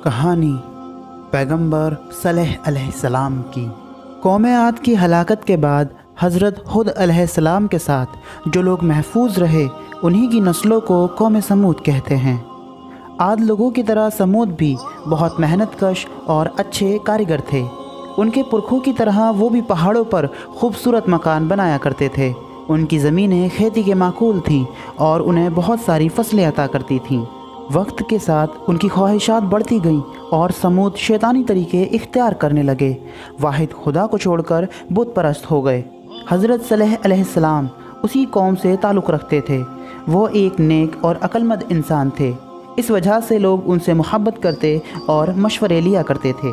कहानी पैगंबर सलेह अलैहिस्सलाम की। कौम आद की हलाकत के बाद हज़रत हुद अलैहिस्सलाम के साथ जो लोग महफूज रहे उन्हीं की नस्लों को कौम समूद कहते हैं। आद लोगों की तरह समूद भी बहुत मेहनत कश और अच्छे कारीगर थे। उनके पुरखों की तरह वो भी पहाड़ों पर खूबसूरत मकान बनाया करते थे। उनकी ज़मीनें खेती के माकूल थीं और उन्हें बहुत सारी फसलें अता करती थीं। वक्त के साथ उनकी ख्वाहिशात बढ़ती गईं और समूद शैतानी तरीके इख्तियार करने लगे। वाहिद खुदा को छोड़कर बुत परस्त हो गए। हज़रत सलेह अलैहिस्सलाम उसी कौम से ताल्लुक़ रखते थे। वो एक नेक और अक्लमंद इंसान थे। इस वजह से लोग उनसे मोहब्बत करते और मशवरे लिया करते थे।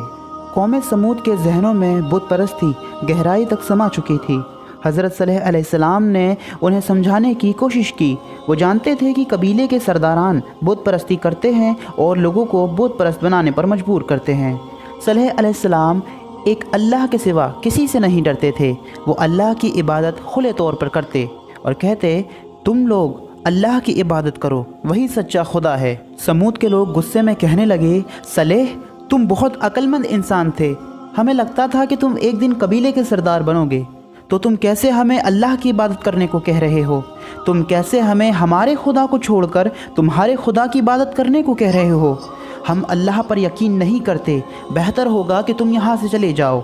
कौम समूद के जहनों में बुत परस्ती गहराई तक समा चुकी थी। हज़रत सलेह अलैहिस्सलाम ने उन्हें समझाने की कोशिश की। वो जानते थे कि कबीले के सरदारान बुत परस्ती करते हैं और लोगों को बुत परस्त बनाने पर मजबूर करते हैं। सलेह अलैहिस्सलाम एक अल्लाह के सिवा किसी से नहीं डरते थे। वो अल्लाह की इबादत खुले तौर पर करते और कहते, तुम लोग अल्लाह की इबादत करो, वही सच्चा खुदा है। समूद के लोग गुस्से में कहने लगे, सलेह तुम बहुत अक्लमंद इंसान थे। हमें लगता था कि तुम एक दिन कबीले के सरदार बनोगे, तो तुम कैसे हमें अल्लाह की इबादत करने को कह रहे हो? तुम कैसे हमें हमारे खुदा को छोड़कर तुम्हारे खुदा की इबादत करने को कह रहे हो? हम अल्लाह पर यकीन नहीं करते। बेहतर होगा कि तुम यहाँ से चले जाओ।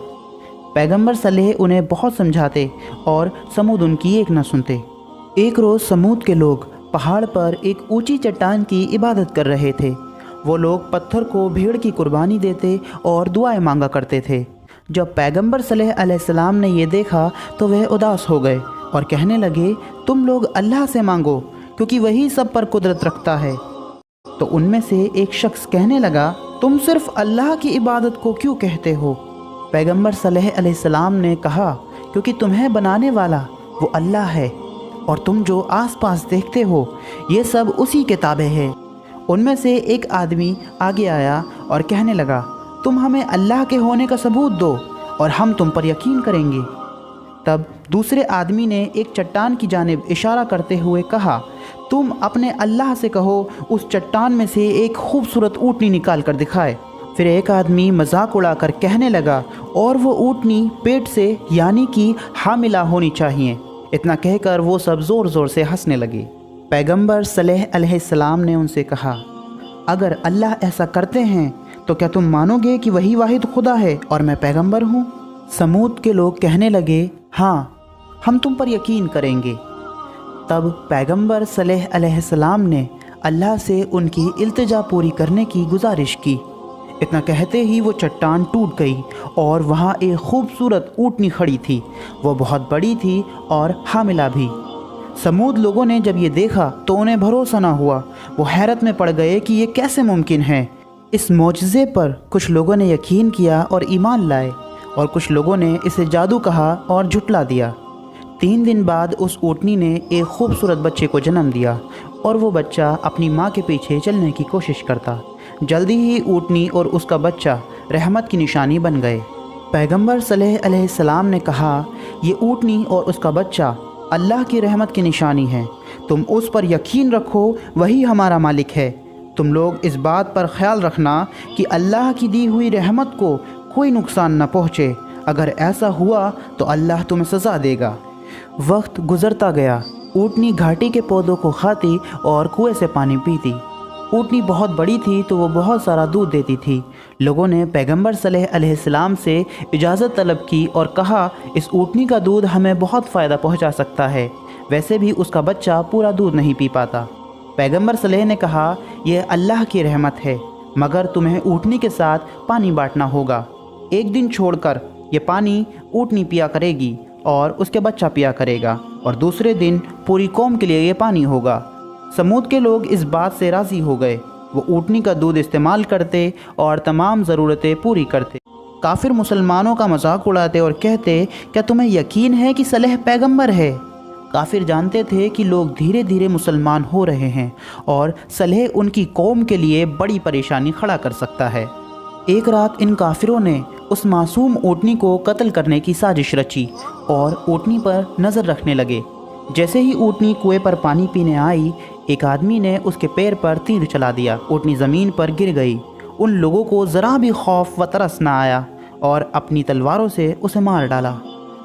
पैगंबर सलेह उन्हें बहुत समझाते और समूद उनकी एक न सुनते। एक रोज़ समूद के लोग पहाड़ पर एक ऊंची चट्टान की इबादत कर रहे थे। वो लोग पत्थर को भेड़ की कुर्बानी देते और दुआएं मांगा करते थे। जब पैगंबर सलेह अलैहिस्सलाम ने ये देखा तो वह उदास हो गए और कहने लगे, तुम लोग अल्लाह से मांगो क्योंकि वही सब पर कुदरत रखता है। तो उनमें से एक शख्स कहने लगा, तुम सिर्फ अल्लाह की इबादत को क्यों कहते हो? पैगंबर सलेह अलैहिस्सलाम ने कहा, क्योंकि तुम्हें बनाने वाला वो अल्लाह है और तुम जो आसपास देखते हो ये सब उसी के ताबे है। उनमें से एक आदमी आगे आया और कहने लगा, तुम हमें अल्लाह के होने का सबूत दो और हम तुम पर यकीन करेंगे। तब दूसरे आदमी ने एक चट्टान की जानिब इशारा करते हुए कहा, तुम अपने अल्लाह से कहो उस चट्टान में से एक खूबसूरत ऊँटनी निकाल कर दिखाए। फिर एक आदमी मजाक उड़ाकर कहने लगा, और वो ऊँटनी पेट से यानी कि हामिला होनी चाहिए। इतना कहकर वो सब ज़ोर ज़ोर से हंसने लगे। पैगंबर सलेह अलैहिस्सलाम ने उनसे कहा, अगर अल्लाह ऐसा करते हैं तो क्या तुम मानोगे कि वही वाहिद खुदा है और मैं पैगंबर हूँ? समूद के लोग कहने लगे, हाँ हम तुम पर यकीन करेंगे। तब पैगंबर सलेह अलैहिस्सलाम ने अल्लाह से उनकी इल्तिजा पूरी करने की गुजारिश की। इतना कहते ही वो चट्टान टूट गई और वहाँ एक खूबसूरत ऊँटनी खड़ी थी। वो बहुत बड़ी थी और हामिला भी। समूद लोगों ने जब ये देखा तो उन्हें भरोसा ना हुआ। वो हैरत में पड़ गए कि ये कैसे मुमकिन है। इस मोजज़े पर कुछ लोगों ने यकीन किया और ईमान लाए और कुछ लोगों ने इसे जादू कहा और झुटला दिया। 3 दिन बाद उस ऊँटनी ने एक खूबसूरत बच्चे को जन्म दिया और वो बच्चा अपनी माँ के पीछे चलने की कोशिश करता। जल्दी ही ऊँटनी और उसका बच्चा रहमत की निशानी बन गए। पैगंबर सलेह अलैहिस्सलाम ने कहा, ये ऊँटनी और उसका बच्चा अल्लाह की रहमत की निशानी है। तुम उस पर यकीन रखो, वही हमारा मालिक है। तुम लोग इस बात पर ख्याल रखना कि अल्लाह की दी हुई रहमत को कोई नुकसान न पहुँचे। अगर ऐसा हुआ तो अल्लाह तुम्हें सज़ा देगा। वक्त गुज़रता गया। ऊँटनी घाटी के पौधों को खाती और कुएं से पानी पीती। ऊँटनी बहुत बड़ी थी तो वो बहुत सारा दूध देती थी। लोगों ने पैगंबर सलेह अलैहिस्सलाम से इजाज़त तलब की और कहा, इस ऊँटनी का दूध हमें बहुत फ़ायदा पहुँचा सकता है। वैसे भी उसका बच्चा पूरा दूध नहीं पी पाता। पैगंबर सलेह ने कहा, यह अल्लाह की रहमत है, मगर तुम्हें ऊँटनी के साथ पानी बांटना होगा। एक दिन छोड़कर ये पानी ऊँटनी पिया करेगी और उसके बच्चा पिया करेगा और दूसरे दिन पूरी कौम के लिए ये पानी होगा। समूद के लोग इस बात से राज़ी हो गए। वो ऊँटनी का दूध इस्तेमाल करते और तमाम ज़रूरतें पूरी करते। काफिर मुसलमानों का मजाक उड़ाते और कहते, क्या तुम्हें यकीन है कि सलेह पैगंबर है? काफिर जानते थे कि लोग धीरे धीरे मुसलमान हो रहे हैं और सलेह उनकी कौम के लिए बड़ी परेशानी खड़ा कर सकता है। एक रात इन काफिरों ने उस मासूम ऊँटनी को कत्ल करने की साजिश रची और ऊँटनी पर नज़र रखने लगे। जैसे ही ऊँटनी कुएं पर पानी पीने आई, एक आदमी ने उसके पैर पर तीर चला दिया। ऊँटनी ज़मीन पर गिर गई उन लोगों को ज़रा भी खौफ व तरस न आया और अपनी तलवारों से उसे मार डाला।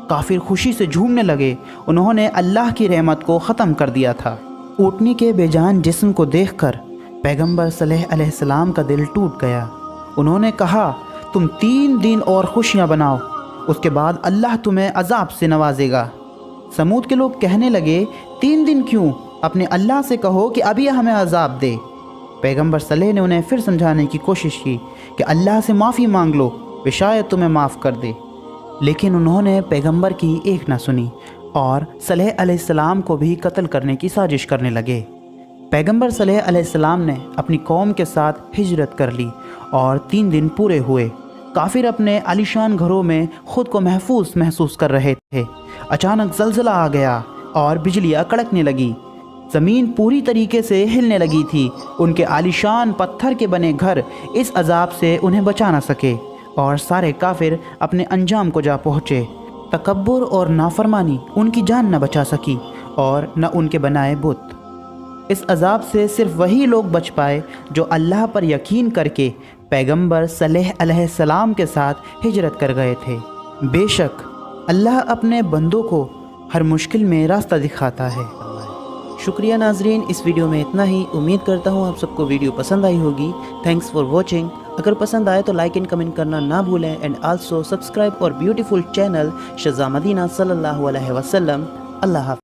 काफिर खुशी से झूमने लगे, उन्होंने अल्लाह की रहमत को ख़त्म कर दिया था। ऊँटनी के बेजान जिस्म को देखकर पैगंबर सल्लल्लाहु अलैहि वसल्लम का दिल टूट गया। उन्होंने कहा, तुम 3 दिन और खुशियाँ बनाओ, उसके बाद अल्लाह तुम्हें अजाब से नवाजेगा। समूद के लोग कहने लगे, 3 दिन क्यों, अपने अल्लाह से कहो कि अभी हमें अजाब दे। पैगंबर सल्लल्लाहु ने उन्हें फिर समझाने की कोशिश की कि अल्लाह से माफ़ी मांग लो, वे शायद तुम्हें माफ़ कर दे। लेकिन उन्होंने पैगंबर की एक ना सुनी और सल्लल्लाहु अलैहि वसल्लम को भी कत्ल करने की साजिश करने लगे। पैगंबर सल्लल्लाहु अलैहि वसल्लम ने अपनी कौम के साथ हिजरत कर ली और 3 दिन पूरे हुए। काफिर अपने आलीशान घरों में ख़ुद को महसूस कर रहे थे। अचानक ज़लज़ला आ गया और बिजलियाँ कड़कने लगी। ज़मीन पूरी तरीके से हिलने लगी थी। उनके आलीशान पत्थर के बने घर इस अजाब से उन्हें बचा न सके और सारे काफिर अपने अंजाम को जा पहुँचे। तकब्बुर और नाफरमानी उनकी जान न बचा सकी और न उनके बनाए बुत। इस अजाब से सिर्फ वही लोग बच पाए जो अल्लाह पर यकीन करके पैगंबर सल्लल्लाहु अलैहि वसल्लम के साथ हिजरत कर गए थे। बेशक अल्लाह अपने बंदों को हर मुश्किल में रास्ता दिखाता है। शुक्रिया नाजरीन, इस वीडियो में इतना ही। उम्मीद करता हूँ आप सबको वीडियो पसंद आई होगी। Thanks for watching. अगर पसंद आए तो लाइक एंड कमेंट करना ना भूलें एंड आल्सो सब्सक्राइब और ब्यूटीफुल चैनल शज़ा मदीना सल्लल्लाहु अलैहि वसल्लम। अल्लाह हाफ़िज़।